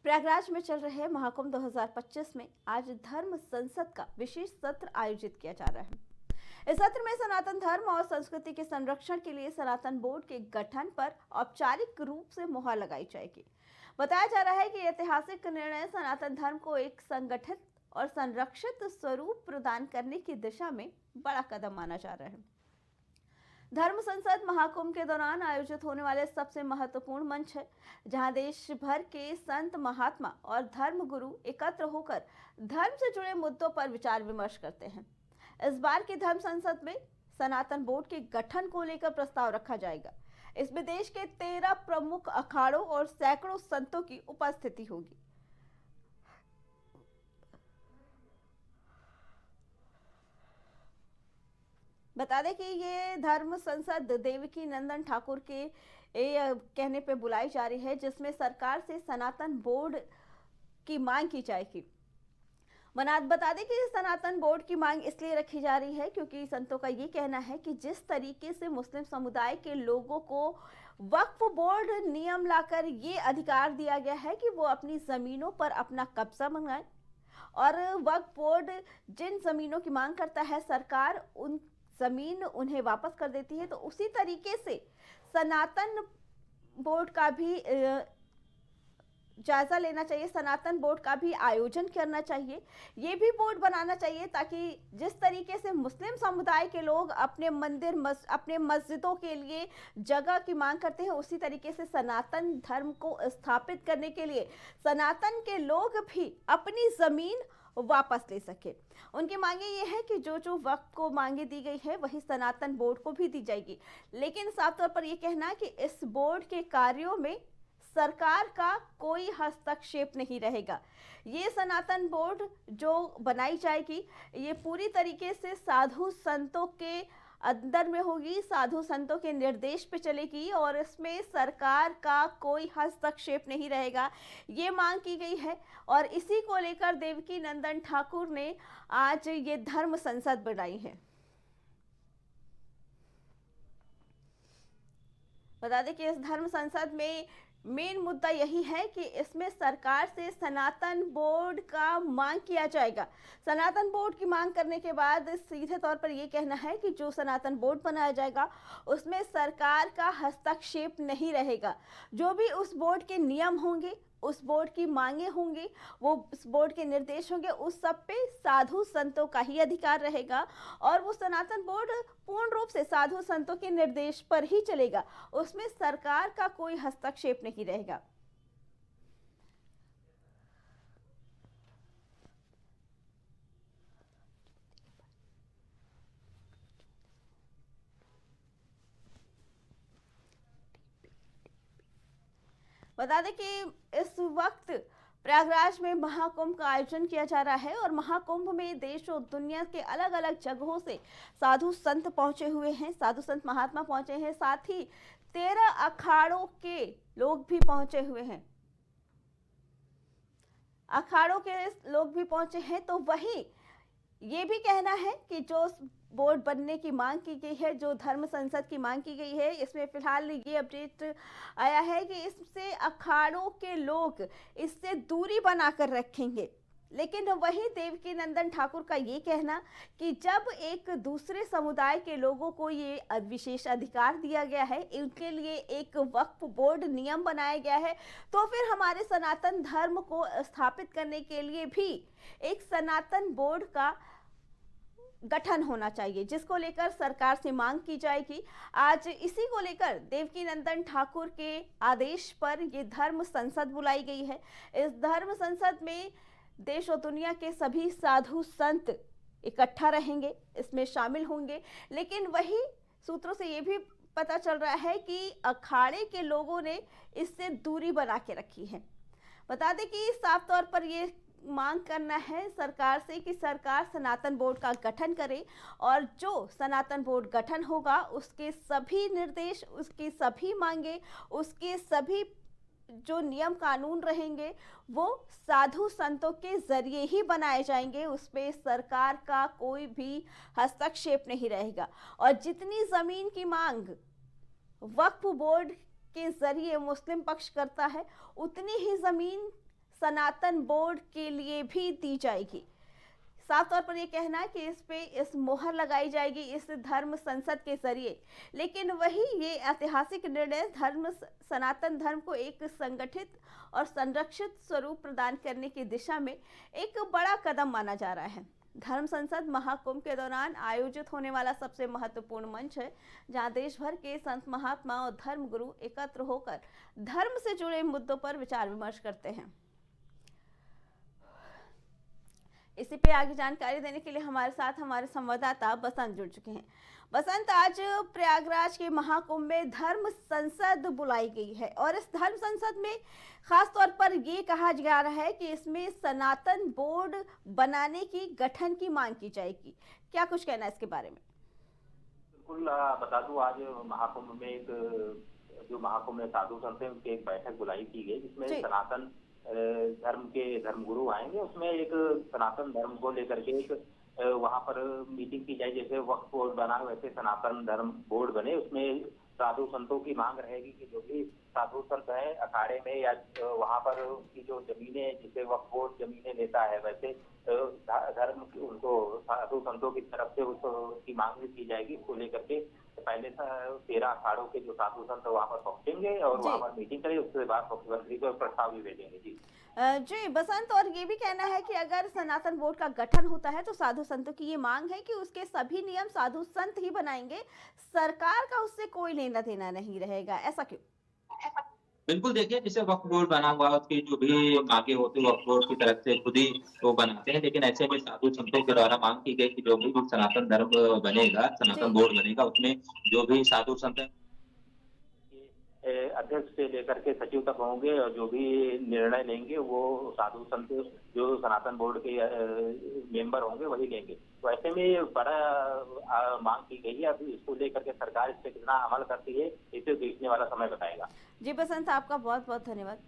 प्रयागराज में चल रहे महाकुंभ 2025 में आज धर्म संसद का विशेष सत्र आयोजित किया जा रहा है। इस सत्र में सनातन धर्म और संस्कृति के संरक्षण के लिए सनातन बोर्ड के गठन पर औपचारिक रूप से मुहर लगाई जाएगी। बताया जा रहा है कि ऐतिहासिक निर्णय सनातन धर्म को एक संगठित और संरक्षित स्वरूप प्रदान करने की दिशा में बड़ा कदम माना जा रहा है। धर्म संसद महाकुंभ के दौरान आयोजित होने वाले सबसे महत्वपूर्ण मंच है, जहां देश भर के संत महात्मा और धर्म गुरु एकत्र होकर धर्म से जुड़े मुद्दों पर विचार विमर्श करते हैं। इस बार की धर्म संसद में सनातन बोर्ड के गठन को लेकर प्रस्ताव रखा जाएगा। इसमें देश के 13 प्रमुख अखाड़ों और सैकड़ों संतों की उपस्थिति होगी। बता दें कि ये धर्म संसद देवकी नंदन ठाकुर के कहने पे बुलाई जा रही है, जिसमें सरकार से सनातन बोर्ड की मांग की जाएगी। बता दें कि सनातन बोर्ड की मांग इसलिए रखी जा रही है क्योंकि संतों का ये कहना है कि जिस तरीके से मुस्लिम समुदाय के लोगों को वक्फ बोर्ड नियम लाकर ये अधिकार दिया गया है कि वो अपनी जमीनों पर अपना कब्जा मंगाए, और वक्फ बोर्ड जिन जमीनों की मांग करता है सरकार उन जमीन उन्हें वापस कर देती है, तो उसी तरीके से सनातन बोर्ड का भी जायजा लेना चाहिए, सनातन बोर्ड का भी आयोजन करना चाहिए, ये भी बोर्ड बनाना चाहिए ताकि जिस तरीके से मुस्लिम समुदाय के लोग अपने मंदिर अपने मस्जिदों के लिए जगह की मांग करते हैं, उसी तरीके से सनातन धर्म को स्थापित करने के लिए सनातन के लोग भी अपनी जमीन वापस ले सके। उनकी मांगे ये है कि जो वक्त को मांगे दी गई है वही सनातन बोर्ड को भी दी जाएगी, लेकिन साफ तौर पर यह कहना है कि इस बोर्ड के कार्यों में सरकार का कोई हस्तक्षेप नहीं रहेगा। ये सनातन बोर्ड जो बनाई जाएगी ये पूरी तरीके से साधु संतों के अंदर में होगी, साधु संतों के निर्देश पे चलेगी और इसमें सरकार का कोई हस्तक्षेप नहीं रहेगा, ये मांग की गई है। और इसी को लेकर देवकी नंदन ठाकुर ने आज ये धर्म संसद बनाई है। बता दें कि इस धर्म संसद में मेन मुद्दा यही है कि इसमें सरकार से सनातन बोर्ड का मांग किया जाएगा। सनातन बोर्ड की मांग करने के बाद सीधे तौर पर यह कहना है कि जो सनातन बोर्ड बनाया जाएगा उसमें सरकार का हस्तक्षेप नहीं रहेगा। जो भी उस बोर्ड के नियम होंगे, उस बोर्ड की मांगे होंगी, वो उस बोर्ड के निर्देश होंगे, उस सब पे साधु संतों का ही अधिकार रहेगा और वो सनातन बोर्ड पूर्ण रूप से साधु संतों के निर्देश पर ही चलेगा, उसमें सरकार का कोई हस्तक्षेप नहीं रहेगा। बता दें कि इस वक्त प्रयागराज में महाकुंभ का आयोजन किया जा रहा है और महाकुंभ में देश और दुनिया के अलग अलग जगहों से साधु संत पहुंचे हुए हैं, साधु संत महात्मा पहुंचे हैं, साथ ही 13 अखाड़ों के लोग भी पहुंचे हुए हैं, अखाड़ों के लोग भी पहुंचे हैं। तो वही ये भी कहना है कि जो बोर्ड बनने की मांग की गई है, जो धर्म संसद की मांग की गई है, इसमें फिलहाल ये अपडेट आया है कि इससे अखाड़ों के लोग इससे दूरी बनाकर रखेंगे। लेकिन वही देवकी नंदन ठाकुर का ये कहना कि जब एक दूसरे समुदाय के लोगों को ये विशेष अधिकार दिया गया है, उनके लिए एक वक्फ बोर्ड नियम बनाया गया है, तो फिर हमारे सनातन धर्म को स्थापित करने के लिए भी एक सनातन बोर्ड का गठन होना चाहिए, जिसको लेकर सरकार से मांग की जाएगी। आज इसी को लेकर देवकी नंदन ठाकुर के आदेश पर यह धर्म संसद बुलाई गई है। इस धर्म संसद में देश और दुनिया के सभी साधु संत इकट्ठा रहेंगे, इसमें शामिल होंगे। लेकिन वही सूत्रों से ये भी पता चल रहा है कि अखाड़े के लोगों ने इससे दूरी बना के रखी है। बता दें कि साफ तौर पर ये मांग करना है सरकार से कि सरकार सनातन बोर्ड का गठन करे और जो सनातन बोर्ड गठन होगा उसके सभी निर्देश, उसकी सभी मांगे, उसके सभी जो नियम कानून रहेंगे वो साधु संतों के जरिए ही बनाए जाएंगे, उसमें सरकार का कोई भी हस्तक्षेप नहीं रहेगा। और जितनी जमीन की मांग वक्फ बोर्ड के जरिए मुस्लिम पक्ष करता है, उतनी ही जमीन सनातन बोर्ड के लिए भी दी जाएगी। साफ तौर पर ये कहना है कि इस मोहर लगाई जाएगी इस धर्म संसद के जरिए। लेकिन वही ये ऐतिहासिक निर्णय सनातन धर्म को एक संगठित और संरक्षित स्वरूप प्रदान करने की दिशा में एक बड़ा कदम माना जा रहा है। धर्म संसद महाकुंभ के दौरान आयोजित होने वाला सबसे महत्वपूर्ण मंच है, जहां देश भर के संत महात्मा और धर्म गुरु एकत्र होकर धर्म से जुड़े मुद्दों पर विचार विमर्श करते हैं। इसी पे आगे जानकारी देने के लिए हमारे साथ हमारे संवाददाता बसंत जुड़ चुके हैं। बसंत, आज प्रयागराज के महाकुंभ में धर्म संसद बुलाई गई है और इस धर्म संसद में खास तौर पर ये कहा जा रहा है कि इसमें सनातन बोर्ड बनाने की गठन की मांग की जाएगी। क्या कुछ कहना है इसके बारे में? बिल्कुल, बता दूं, आज महाकुंभ में जो महाकुंभ में साधु संत हैं उनकी एक बैठक बुलाई की गई, जिसमें सनातन धर्म के धर्मगुरु आएंगे। उसमें एक सनातन धर्म को लेकर के एक वहां पर मीटिंग की जाए। जैसे वक्फ बोर्ड बना वैसे सनातन धर्म बोर्ड बने। उसमें साधु संतों की मांग रहेगी कि जो भी साधु संत है अखाड़े में या वहां पर उनकी जो जमीनें, जिसे वक्फ बोर्ड जमीनें लेता है, वैसे धर्म की उनको साधु संतों की तरफ से उसकी मांग भी की जाएगी। उसको लेकर के पहले 13 अखाड़ों के जो साधु संत वहां पर पहुंचेंगे और वहां पर मीटिंग करेंगे। उसके बाद मुख्यमंत्री को प्रस्ताव भी भेजेंगे। जी बसंत, और ये भी कहना है कि अगर सनातन बोर्ड का गठन होता है तो साधु संतों की ये मांग है कि उसके सभी नियम साधु संत ही बनाएंगे, सरकार का उससे कोई लेना देना नहीं रहेगा। ऐसा क्यों? बिल्कुल, देखिए, जैसे वक्फ बोर्ड बना हुआ है, उसकी जो भी मांगे होती है वक्फ बोर्ड की तरफ से खुद ही वो बनाते हैं। लेकिन ऐसे में साधु संतों के द्वारा मांग की गई कि जो भी सनातन धर्म बनेगा, सनातन बोर्ड बनेगा, उसमें जो भी साधु संत अध्यक्ष से लेकर के सचिव तक होंगे और जो भी निर्णय लेंगे वो साधु संत जो सनातन बोर्ड के मेंबर होंगे वही लेंगे। तो ऐसे में बड़ा मांग की गई है। अभी इसको लेकर के सरकार इस पे कितना अमल करती है, इसे देखने वाला समय बताएगा। जी बसंत, आपका बहुत बहुत धन्यवाद।